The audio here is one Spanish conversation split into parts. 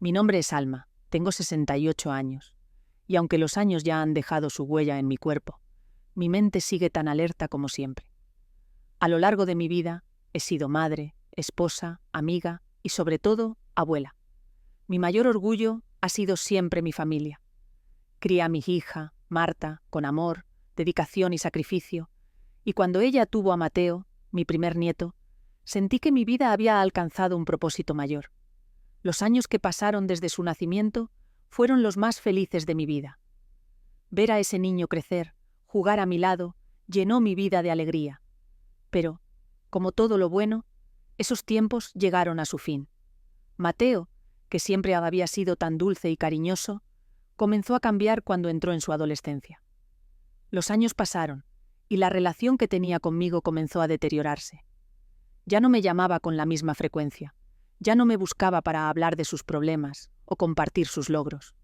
Mi nombre es Alma, tengo 68 años, y aunque los años ya han dejado su huella en mi cuerpo, mi mente sigue tan alerta como siempre. A lo largo de mi vida he sido madre, esposa, amiga y sobre todo, abuela. Mi mayor orgullo ha sido siempre mi familia. Crié a mi hija, Marta, con amor, dedicación y sacrificio, y cuando ella tuvo a Mateo, mi primer nieto, sentí que mi vida había alcanzado un propósito mayor. Los años que pasaron desde su nacimiento fueron los más felices de mi vida. Ver a ese niño crecer, jugar a mi lado, llenó mi vida de alegría. Pero, como todo lo bueno, esos tiempos llegaron a su fin. Mateo, que siempre había sido tan dulce y cariñoso, comenzó a cambiar cuando entró en su adolescencia. Los años pasaron, y la relación que tenía conmigo comenzó a deteriorarse. Ya no me llamaba con la misma frecuencia, ya no me buscaba para hablar de sus problemas o compartir sus logros.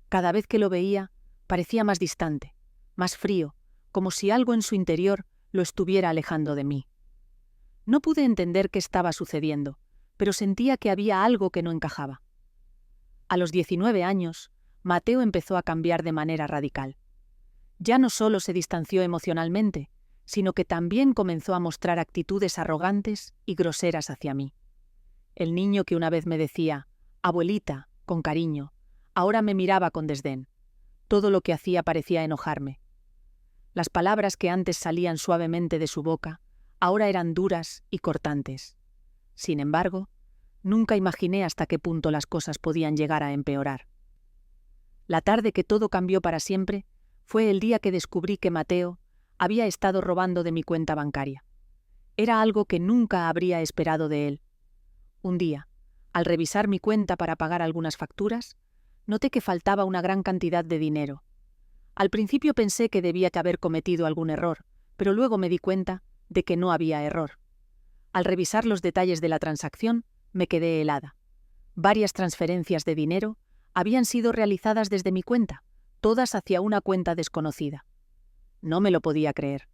Cada vez que lo veía, parecía más distante, más frío, como si algo en su interior lo estuviera alejando de mí. No pude entender qué estaba sucediendo, pero sentía que había algo que no encajaba. A los 19 años, Mateo empezó a cambiar de manera radical. Ya no solo se distanció emocionalmente, sino que también comenzó a mostrar actitudes arrogantes y groseras hacia mí. El niño que una vez me decía, abuelita, con cariño, ahora me miraba con desdén. Todo lo que hacía parecía enojarme. Las palabras que antes salían suavemente de su boca, ahora eran duras y cortantes. Sin embargo, nunca imaginé hasta qué punto las cosas podían llegar a empeorar. La tarde que todo cambió para siempre fue el día que descubrí que Mateo había estado robando de mi cuenta bancaria. Era algo que nunca habría esperado de él. Un día, al revisar mi cuenta para pagar algunas facturas, noté que faltaba una gran cantidad de dinero. Al principio pensé que debía haber cometido algún error, pero luego me di cuenta de que no había error. Al revisar los detalles de la transacción, me quedé helada. Varias transferencias de dinero habían sido realizadas desde mi cuenta, todas hacia una cuenta desconocida. No me lo podía creer.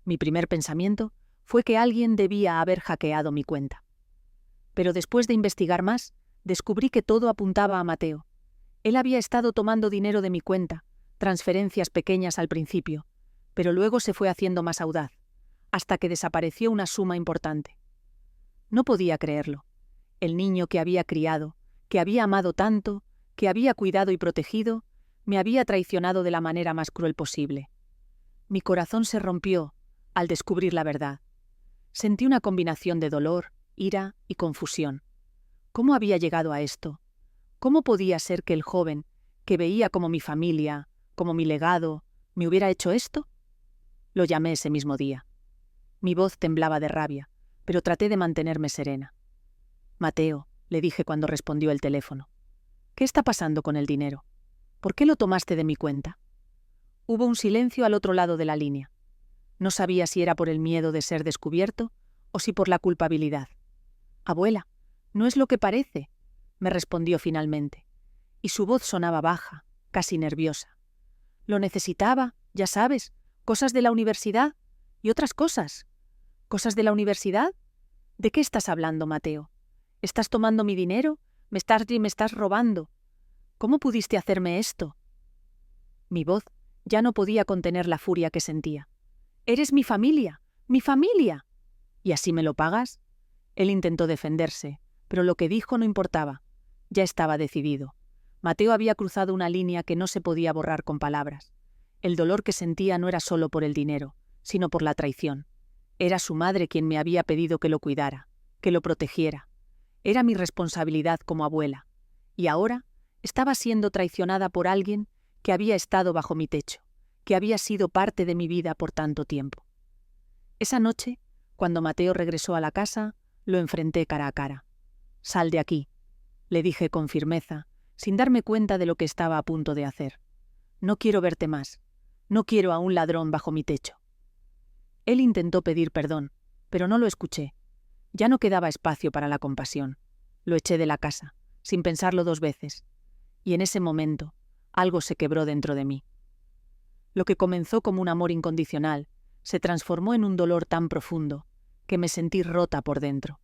Mi primer pensamiento fue que alguien debía haber hackeado mi cuenta. Pero después de investigar más, descubrí que todo apuntaba a Mateo. Él había estado tomando dinero de mi cuenta, transferencias pequeñas al principio, pero luego se fue haciendo más audaz, hasta que desapareció una suma importante. No podía creerlo. El niño que había criado, que había amado tanto, que había cuidado y protegido, me había traicionado de la manera más cruel posible. Mi corazón se rompió al descubrir la verdad. Sentí una combinación de dolor, ira y confusión. ¿Cómo había llegado a esto? ¿Cómo podía ser que el joven, que veía como mi familia, como mi legado, me hubiera hecho esto? Lo llamé ese mismo día. Mi voz temblaba de rabia, pero traté de mantenerme serena. Mateo, le dije cuando respondió el teléfono. ¿Qué está pasando con el dinero? ¿Por qué lo tomaste de mi cuenta? Hubo un silencio al otro lado de la línea. No sabía si era por el miedo de ser descubierto o si por la culpabilidad. Abuela, no es lo que parece, me respondió finalmente, y su voz sonaba baja, casi nerviosa. Lo necesitaba, ya sabes, cosas de la universidad y otras cosas. ¿Cosas de la universidad? ¿De qué estás hablando, Mateo? ¿Estás tomando mi dinero? ¿Me estás robando? ¿Cómo pudiste hacerme esto? Mi voz ya no podía contener la furia que sentía. ¡Eres mi familia! ¡Mi familia! ¿Y así me lo pagas? Él intentó defenderse, pero lo que dijo no importaba. Ya estaba decidido. Mateo había cruzado una línea que no se podía borrar con palabras. El dolor que sentía no era solo por el dinero, sino por la traición. Era su madre quien me había pedido que lo cuidara, que lo protegiera. Era mi responsabilidad como abuela. Y ahora estaba siendo traicionada por alguien que había estado bajo mi techo, que había sido parte de mi vida por tanto tiempo. Esa noche, cuando Mateo regresó a la casa, lo enfrenté cara a cara. «Sal de aquí», le dije con firmeza, sin darme cuenta de lo que estaba a punto de hacer. «No quiero verte más. No quiero a un ladrón bajo mi techo». Él intentó pedir perdón, pero no lo escuché. Ya no quedaba espacio para la compasión. Lo eché de la casa, sin pensarlo 2 veces. Y en ese momento, algo se quebró dentro de mí. Lo que comenzó como un amor incondicional se transformó en un dolor tan profundo que me sentí rota por dentro.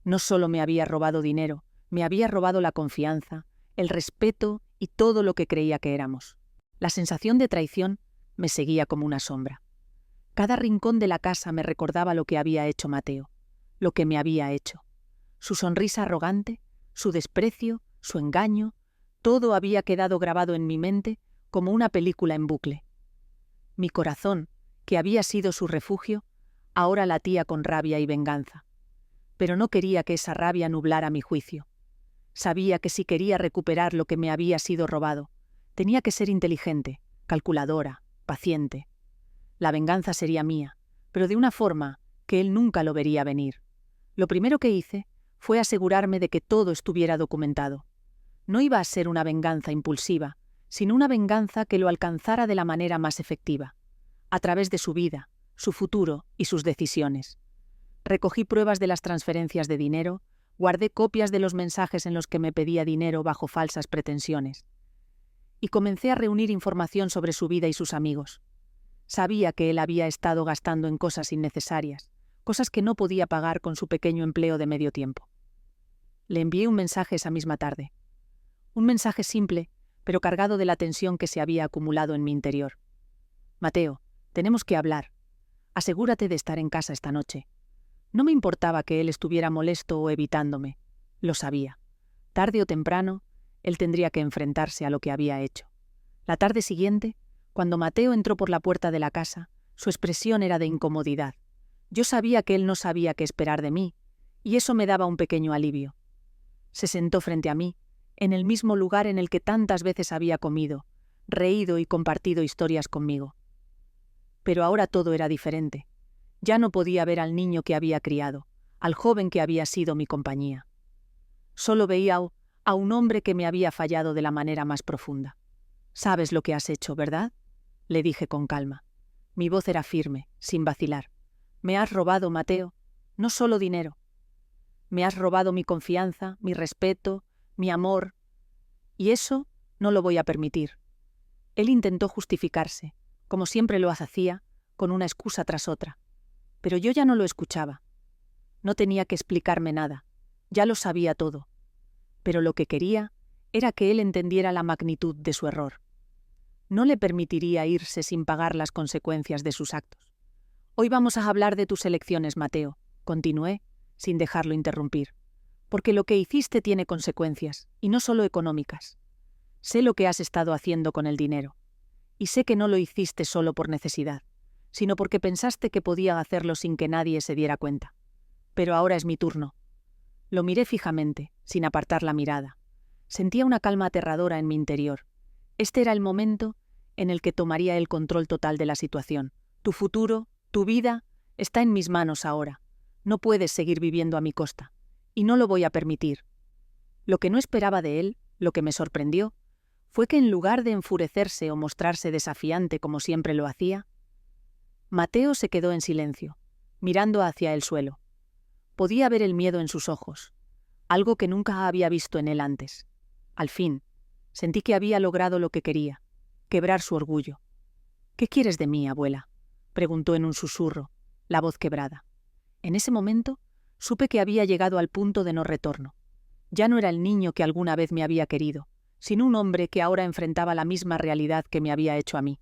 No solo me había robado dinero, me había robado la confianza el respeto y todo lo que creía que éramos. La sensación de traición me seguía como una sombra. Cada rincón de la casa me recordaba lo que había hecho Mateo, lo que me había hecho. Su sonrisa arrogante, su desprecio, su engaño, todo había quedado grabado en mi mente como una película en bucle. Mi corazón, que había sido su refugio, ahora latía con rabia y venganza. Pero no quería que esa rabia nublara mi juicio. Sabía que si quería recuperar lo que me había sido robado, tenía que ser inteligente, calculadora, paciente. La venganza sería mía, pero de una forma que él nunca lo vería venir. Lo primero que hice fue asegurarme de que todo estuviera documentado. No iba a ser una venganza impulsiva, sino una venganza que lo alcanzara de la manera más efectiva, a través de su vida, su futuro y sus decisiones. Recogí pruebas de las transferencias de dinero, guardé copias de los mensajes en los que me pedía dinero bajo falsas pretensiones. Y comencé a reunir información sobre su vida y sus amigos. Sabía que él había estado gastando en cosas innecesarias, cosas que no podía pagar con su pequeño empleo de medio tiempo. Le envié un mensaje esa misma tarde. Un mensaje simple, pero cargado de la tensión que se había acumulado en mi interior. Mateo, tenemos que hablar. Asegúrate de estar en casa esta noche. No me importaba que él estuviera molesto o evitándome. Lo sabía. Tarde o temprano, él tendría que enfrentarse a lo que había hecho. La tarde siguiente, cuando Mateo entró por la puerta de la casa, su expresión era de incomodidad. Yo sabía que él no sabía qué esperar de mí, y eso me daba un pequeño alivio. Se sentó frente a mí, en el mismo lugar en el que tantas veces había comido, reído y compartido historias conmigo. Pero ahora todo era diferente. Ya no podía ver al niño que había criado, al joven que había sido mi compañía. Solo veía a un hombre que me había fallado de la manera más profunda. «¿Sabes lo que has hecho, verdad?», le dije con calma. Mi voz era firme, sin vacilar. «Me has robado, Mateo, no solo dinero. Me has robado mi confianza, mi respeto, mi amor. Y eso no lo voy a permitir». Él intentó justificarse, como siempre lo hacía, con una excusa tras otra. Pero yo ya no lo escuchaba. No tenía que explicarme nada, ya lo sabía todo. Pero lo que quería era que él entendiera la magnitud de su error. No le permitiría irse sin pagar las consecuencias de sus actos. «Hoy vamos a hablar de tus elecciones, Mateo», continué, sin dejarlo interrumpir. «Porque lo que hiciste tiene consecuencias, y no solo económicas. Sé lo que has estado haciendo con el dinero. Y sé que no lo hiciste solo por necesidad, sino porque pensaste que podía hacerlo sin que nadie se diera cuenta. Pero ahora es mi turno». Lo miré fijamente, sin apartar la mirada. Sentía una calma aterradora en mi interior. Este era el momento en el que tomaría el control total de la situación. Tu futuro, tu vida, está en mis manos ahora. No puedes seguir viviendo a mi costa. Y no lo voy a permitir. Lo que no esperaba de él, lo que me sorprendió, fue que en lugar de enfurecerse o mostrarse desafiante como siempre lo hacía, Mateo se quedó en silencio, mirando hacia el suelo. Podía ver el miedo en sus ojos, algo que nunca había visto en él antes. Al fin, sentí que había logrado lo que quería, quebrar su orgullo. «¿Qué quieres de mí, abuela?», preguntó en un susurro, la voz quebrada. En ese momento, supe que había llegado al punto de no retorno. Ya no era el niño que alguna vez me había querido, sino un hombre que ahora enfrentaba la misma realidad que me había hecho a mí.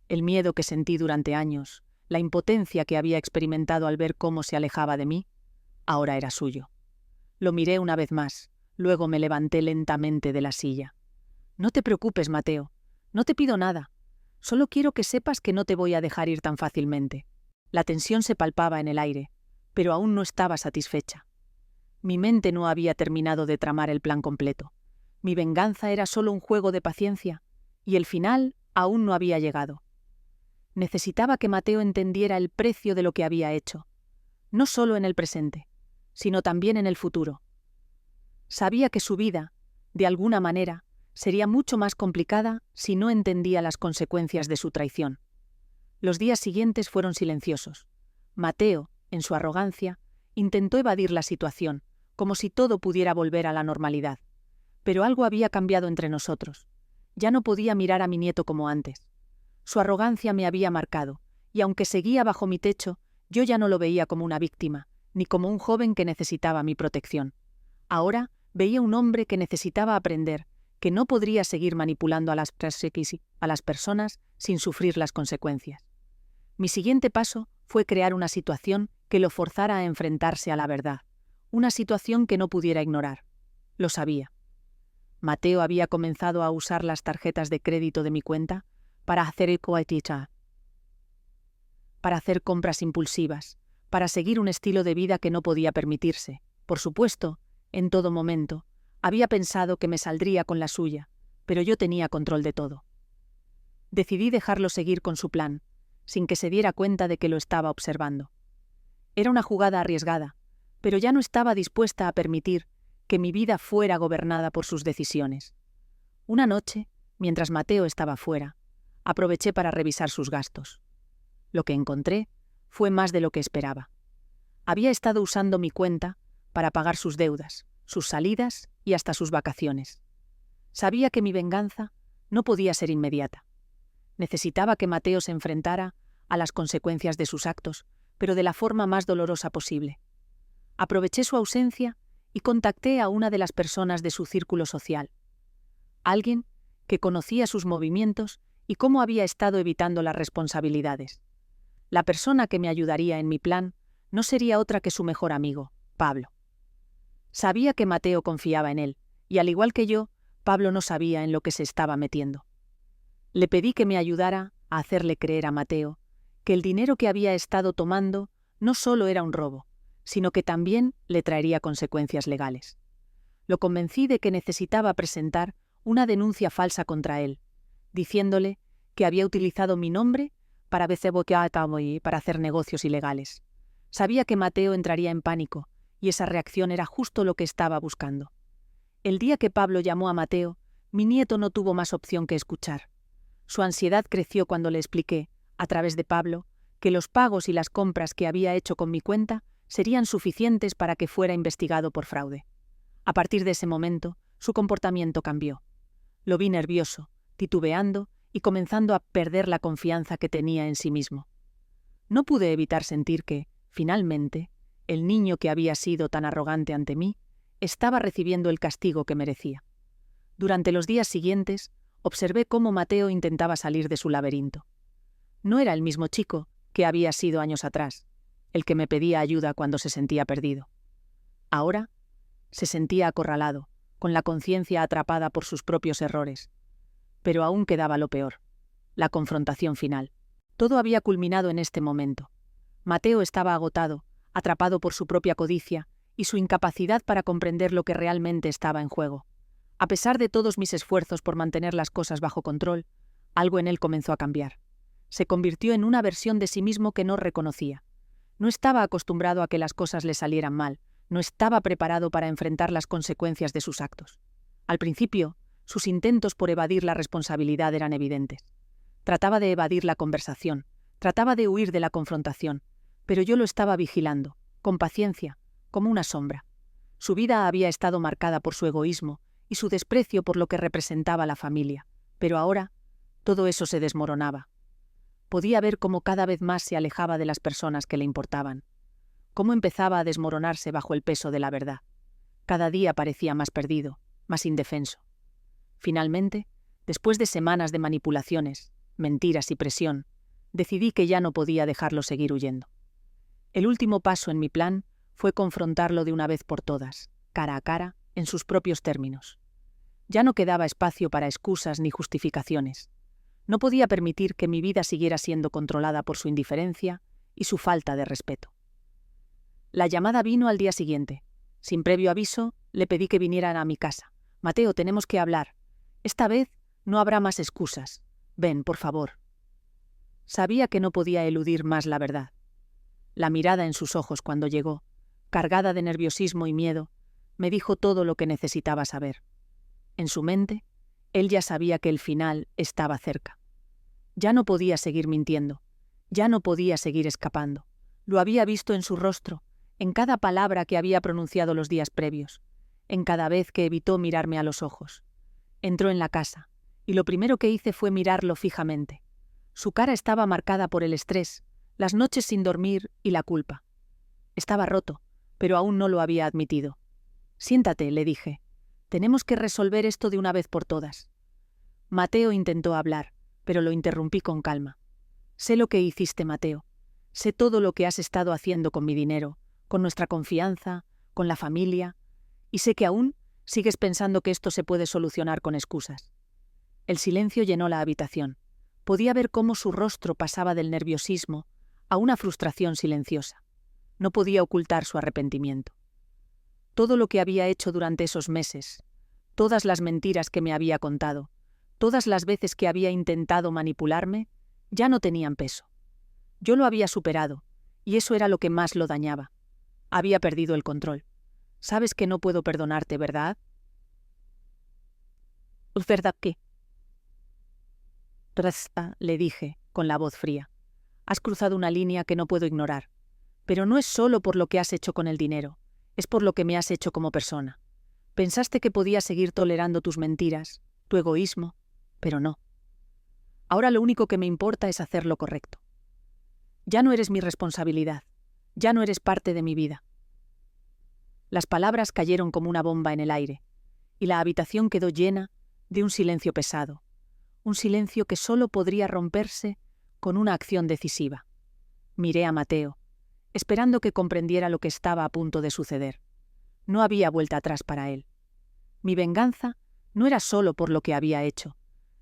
El miedo que sentí durante años, la impotencia que había experimentado al ver cómo se alejaba de mí, ahora era suyo. Lo miré una vez más, luego me levanté lentamente de la silla. «No te preocupes, Mateo, no te pido nada. Solo quiero que sepas que no te voy a dejar ir tan fácilmente». La tensión se palpaba en el aire, pero aún no estaba satisfecha. Mi mente no había terminado de tramar el plan completo. Mi venganza era solo un juego de paciencia, y el final aún no había llegado. Necesitaba que Mateo entendiera el precio de lo que había hecho, no solo en el presente, sino también en el futuro. Sabía que su vida, de alguna manera, sería mucho más complicada si no entendía las consecuencias de su traición. Los días siguientes fueron silenciosos. Mateo, en su arrogancia, intentó evadir la situación, como si todo pudiera volver a la normalidad. Pero algo había cambiado entre nosotros. Ya no podía mirar a mi nieto como antes. Su arrogancia me había marcado, y aunque seguía bajo mi techo, yo ya no lo veía como una víctima, ni como un joven que necesitaba mi protección. Ahora veía un hombre que necesitaba aprender que no podría seguir manipulando a las personas sin sufrir las consecuencias. Mi siguiente paso fue crear una situación que lo forzara a enfrentarse a la verdad, una situación que no pudiera ignorar. Lo sabía. Mateo había comenzado a usar las tarjetas de crédito de mi cuenta para hacer compras impulsivas, para seguir un estilo de vida que no podía permitirse. Por supuesto, en todo momento, había pensado que me saldría con la suya, pero yo tenía control de todo. Decidí dejarlo seguir con su plan, sin que se diera cuenta de que lo estaba observando. Era una jugada arriesgada, pero ya no estaba dispuesta a permitir que mi vida fuera gobernada por sus decisiones. Una noche, mientras Mateo estaba fuera, aproveché para revisar sus gastos. Lo que encontré fue más de lo que esperaba. Había estado usando mi cuenta para pagar sus deudas, sus salidas y hasta sus vacaciones. Sabía que mi venganza no podía ser inmediata. Necesitaba que Mateo se enfrentara a las consecuencias de sus actos, pero de la forma más dolorosa posible. Aproveché su ausencia y contacté a una de las personas de su círculo social. Alguien que conocía sus movimientos y cómo había estado evitando las responsabilidades. La persona que me ayudaría en mi plan no sería otra que su mejor amigo, Pablo. Sabía que Mateo confiaba en él, y al igual que yo, Pablo no sabía en lo que se estaba metiendo. Le pedí que me ayudara a hacerle creer a Mateo que el dinero que había estado tomando no solo era un robo, sino que también le traería consecuencias legales. Lo convencí de que necesitaba presentar una denuncia falsa contra él, diciéndole que había utilizado mi nombre para hacer negocios ilegales. Sabía que Mateo entraría en pánico, y esa reacción era justo lo que estaba buscando. El día que Pablo llamó a Mateo, mi nieto no tuvo más opción que escuchar. Su ansiedad creció cuando le expliqué, a través de Pablo, que los pagos y las compras que había hecho con mi cuenta serían suficientes para que fuera investigado por fraude. A partir de ese momento, su comportamiento cambió. Lo vi nervioso, titubeando y comenzando a perder la confianza que tenía en sí mismo. No pude evitar sentir que, finalmente, el niño que había sido tan arrogante ante mí estaba recibiendo el castigo que merecía. Durante los días siguientes, observé cómo Mateo intentaba salir de su laberinto. No era el mismo chico que había sido años atrás, el que me pedía ayuda cuando se sentía perdido. Ahora se sentía acorralado, con la conciencia atrapada por sus propios errores. Pero aún quedaba lo peor, la confrontación final. Todo había culminado en este momento. Mateo estaba agotado, atrapado por su propia codicia y su incapacidad para comprender lo que realmente estaba en juego. A pesar de todos mis esfuerzos por mantener las cosas bajo control, algo en él comenzó a cambiar. Se convirtió en una versión de sí mismo que no reconocía. No estaba acostumbrado a que las cosas le salieran mal, no estaba preparado para enfrentar las consecuencias de sus actos. Al principio, sus intentos por evadir la responsabilidad eran evidentes. Trataba de evadir la conversación, trataba de huir de la confrontación, pero yo lo estaba vigilando, con paciencia, como una sombra. Su vida había estado marcada por su egoísmo y su desprecio por lo que representaba la familia, pero ahora todo eso se desmoronaba. Podía ver cómo cada vez más se alejaba de las personas que le importaban, cómo empezaba a desmoronarse bajo el peso de la verdad. Cada día parecía más perdido, más indefenso. Finalmente, después de semanas de manipulaciones, mentiras y presión, decidí que ya no podía dejarlo seguir huyendo. El último paso en mi plan fue confrontarlo de una vez por todas, cara a cara, en sus propios términos. Ya no quedaba espacio para excusas ni justificaciones. No podía permitir que mi vida siguiera siendo controlada por su indiferencia y su falta de respeto. La llamada vino al día siguiente. Sin previo aviso, le pedí que vinieran a mi casa. «Mateo, tenemos que hablar. Esta vez no habrá más excusas. Ven, por favor». Sabía que no podía eludir más la verdad. La mirada en sus ojos cuando llegó, cargada de nerviosismo y miedo, me dijo todo lo que necesitaba saber. En su mente, él ya sabía que el final estaba cerca. Ya no podía seguir mintiendo, ya no podía seguir escapando. Lo había visto en su rostro, en cada palabra que había pronunciado los días previos, en cada vez que evitó mirarme a los ojos. Entró en la casa, y lo primero que hice fue mirarlo fijamente. Su cara estaba marcada por el estrés, las noches sin dormir y la culpa. Estaba roto, pero aún no lo había admitido. «Siéntate», le dije. Tenemos que resolver esto de una vez por todas. Mateo intentó hablar, pero lo interrumpí con calma. Sé lo que hiciste, Mateo. Sé todo lo que has estado haciendo con mi dinero, con nuestra confianza, con la familia, y sé que aún sigues pensando que esto se puede solucionar con excusas. El silencio llenó la habitación. Podía ver cómo su rostro pasaba del nerviosismo a una frustración silenciosa. No podía ocultar su arrepentimiento. Todo lo que había hecho durante esos meses, todas las mentiras que me había contado, todas las veces que había intentado manipularme, ya no tenían peso. Yo lo había superado, y eso era lo que más lo dañaba. Había perdido el control. Sabes que no puedo perdonarte, ¿verdad? ¿Verdad qué? Trasta, le dije, con la voz fría. Has cruzado una línea que no puedo ignorar. Pero no es solo por lo que has hecho con el dinero, es por lo que me has hecho como persona. Pensaste que podía seguir tolerando tus mentiras, tu egoísmo, pero no. Ahora lo único que me importa es hacer lo correcto. Ya no eres mi responsabilidad, ya no eres parte de mi vida. Las palabras cayeron como una bomba en el aire, y la habitación quedó llena de un silencio pesado, un silencio que solo podría romperse con una acción decisiva. Miré a Mateo, esperando que comprendiera lo que estaba a punto de suceder. No había vuelta atrás para él. Mi venganza no era solo por lo que había hecho,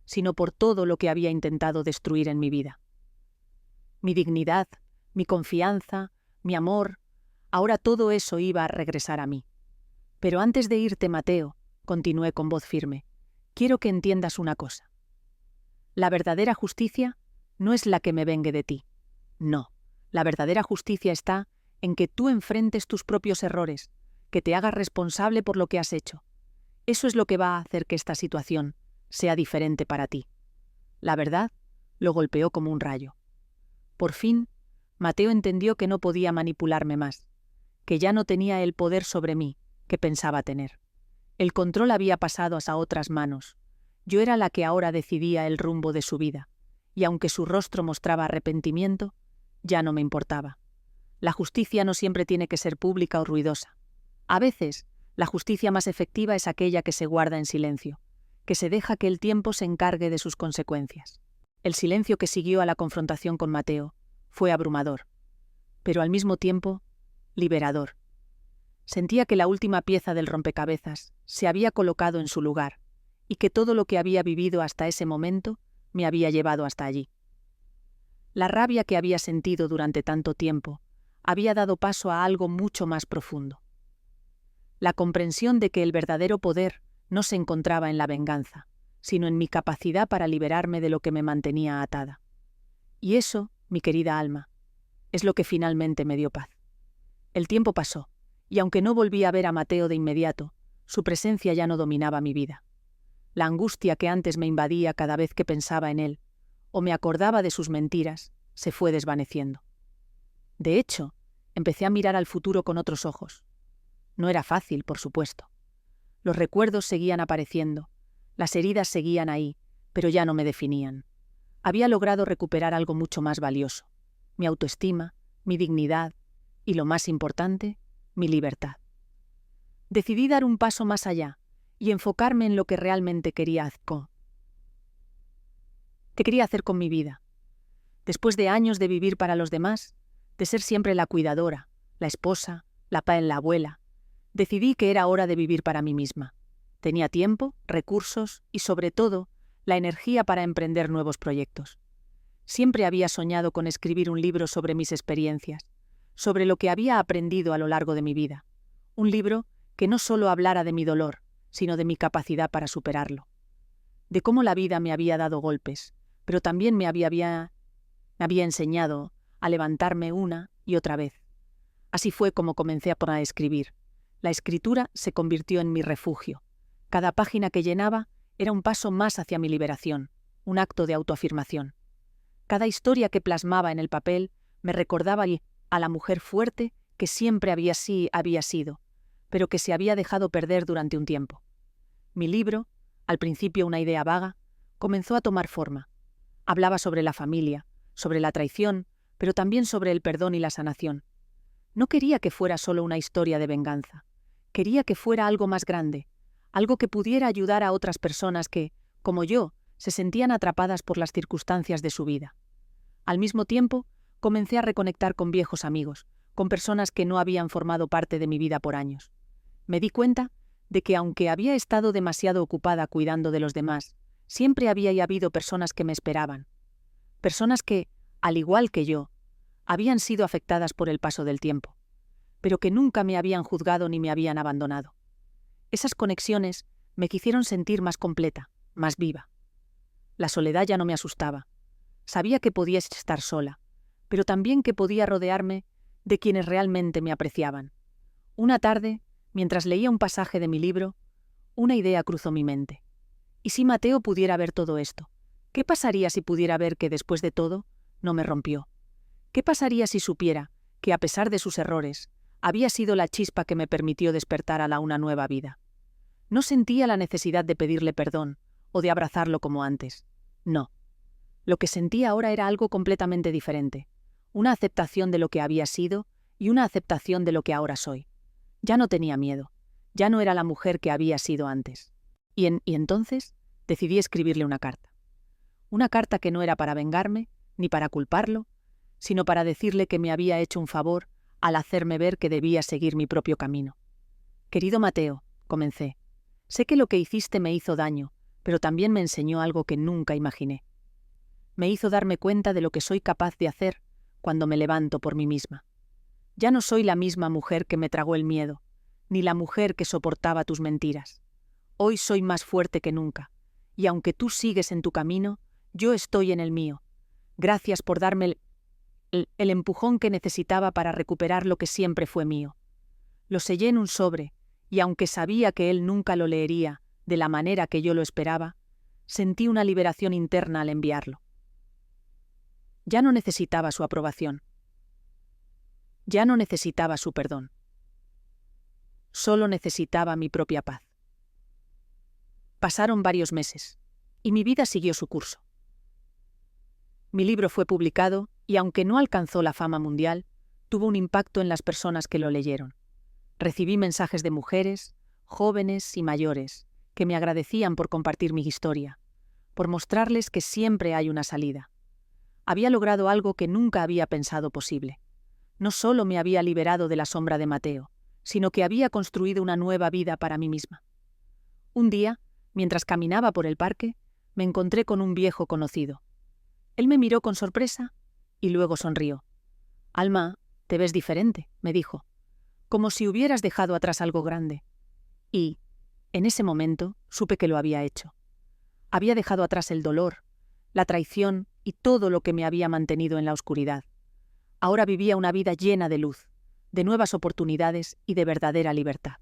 sino por todo lo que había intentado destruir en mi vida. Mi dignidad, mi confianza, mi amor, ahora todo eso iba a regresar a mí. Pero antes de irte, Mateo, continué con voz firme, quiero que entiendas una cosa. La verdadera justicia no es la que me vengue de ti. No, la verdadera justicia está en que tú enfrentes tus propios errores, que te hagas responsable por lo que has hecho. Eso es lo que va a hacer que esta situación sea diferente para ti. La verdad lo golpeó como un rayo. Por fin, Mateo entendió que no podía manipularme más, que ya no tenía el poder sobre mí que pensaba tener. El control había pasado a otras manos. Yo era la que ahora decidía el rumbo de su vida, y aunque su rostro mostraba arrepentimiento, ya no me importaba. La justicia no siempre tiene que ser pública o ruidosa. A veces, la justicia más efectiva es aquella que se guarda en silencio, que se deja que el tiempo se encargue de sus consecuencias. El silencio que siguió a la confrontación con Mateo fue abrumador, pero al mismo tiempo liberador. Sentía que la última pieza del rompecabezas se había colocado en su lugar y que todo lo que había vivido hasta ese momento me había llevado hasta allí. La rabia que había sentido durante tanto tiempo había dado paso a algo mucho más profundo. La comprensión de que el verdadero poder no se encontraba en la venganza, sino en mi capacidad para liberarme de lo que me mantenía atada. Y eso, mi querida alma, es lo que finalmente me dio paz. El tiempo pasó, y aunque no volví a ver a Mateo de inmediato, su presencia ya no dominaba mi vida. La angustia que antes me invadía cada vez que pensaba en él, o me acordaba de sus mentiras, se fue desvaneciendo. De hecho, empecé a mirar al futuro con otros ojos. No era fácil, por supuesto. Los recuerdos seguían apareciendo, las heridas seguían ahí, pero ya no me definían. Había logrado recuperar algo mucho más valioso: mi autoestima, mi dignidad y, lo más importante, mi libertad. Decidí dar un paso más allá y enfocarme en lo que realmente quería hacer con mi vida. Después de años de vivir para los demás, de ser siempre la cuidadora, la esposa, la abuela, decidí que era hora de vivir para mí misma. Tenía tiempo, recursos y, sobre todo, la energía para emprender nuevos proyectos. Siempre había soñado con escribir un libro sobre mis experiencias, sobre lo que había aprendido a lo largo de mi vida. Un libro que no solo hablara de mi dolor, sino de mi capacidad para superarlo. De cómo la vida me había dado golpes, pero también me había enseñado a levantarme una y otra vez. Así fue como comencé a escribir. La escritura se convirtió en mi refugio. Cada página que llenaba era un paso más hacia mi liberación, un acto de autoafirmación. Cada historia que plasmaba en el papel me recordaba a la mujer fuerte que siempre había sido, pero que se había dejado perder durante un tiempo. Mi libro, al principio una idea vaga, comenzó a tomar forma. Hablaba sobre la familia, sobre la traición, pero también sobre el perdón y la sanación. No quería que fuera solo una historia de venganza. Quería que fuera algo más grande, algo que pudiera ayudar a otras personas que, como yo, se sentían atrapadas por las circunstancias de su vida. Al mismo tiempo, comencé a reconectar con viejos amigos, con personas que no habían formado parte de mi vida por años. Me di cuenta de que aunque había estado demasiado ocupada cuidando de los demás, siempre había y habido personas que me esperaban. Personas que, al igual que yo, habían sido afectadas por el paso del tiempo, pero que nunca me habían juzgado ni me habían abandonado. Esas conexiones me hicieron sentir más completa, más viva. La soledad ya no me asustaba. Sabía que podía estar sola, pero también que podía rodearme de quienes realmente me apreciaban. Una tarde, mientras leía un pasaje de mi libro, una idea cruzó mi mente. ¿Y si Mateo pudiera ver todo esto? ¿Qué pasaría si pudiera ver que, después de todo, no me rompió? ¿Qué pasaría si supiera que, a pesar de sus errores, había sido la chispa que me permitió despertar a una nueva vida? No sentía la necesidad de pedirle perdón o de abrazarlo como antes. No. Lo que sentía ahora era algo completamente diferente. Una aceptación de lo que había sido y una aceptación de lo que ahora soy. Ya no tenía miedo. Ya no era la mujer que había sido antes. Y entonces decidí escribirle una carta. Una carta que no era para vengarme, ni para culparlo, sino para decirle que me había hecho un favor al hacerme ver que debía seguir mi propio camino. Querido Mateo, comencé, sé que lo que hiciste me hizo daño, pero también me enseñó algo que nunca imaginé. Me hizo darme cuenta de lo que soy capaz de hacer cuando me levanto por mí misma. Ya no soy la misma mujer que me tragó el miedo, ni la mujer que soportaba tus mentiras. Hoy soy más fuerte que nunca, y aunque tú sigues en tu camino, yo estoy en el mío. Gracias por darme el empujón que necesitaba para recuperar lo que siempre fue mío. Lo sellé en un sobre, y aunque sabía que él nunca lo leería de la manera que yo lo esperaba, sentí una liberación interna al enviarlo. Ya no necesitaba su aprobación. Ya no necesitaba su perdón. Solo necesitaba mi propia paz. Pasaron varios meses, y mi vida siguió su curso. Mi libro fue publicado, y aunque no alcanzó la fama mundial, tuvo un impacto en las personas que lo leyeron. Recibí mensajes de mujeres, jóvenes y mayores, que me agradecían por compartir mi historia, por mostrarles que siempre hay una salida. Había logrado algo que nunca había pensado posible. No solo me había liberado de la sombra de Mateo, sino que había construido una nueva vida para mí misma. Un día, mientras caminaba por el parque, me encontré con un viejo conocido. Él me miró con sorpresa y luego sonrió. «Alma, te ves diferente», me dijo, como si hubieras dejado atrás algo grande. Y, en ese momento, supe que lo había hecho. Había dejado atrás el dolor, la traición y todo lo que me había mantenido en la oscuridad. Ahora vivía una vida llena de luz, de nuevas oportunidades y de verdadera libertad.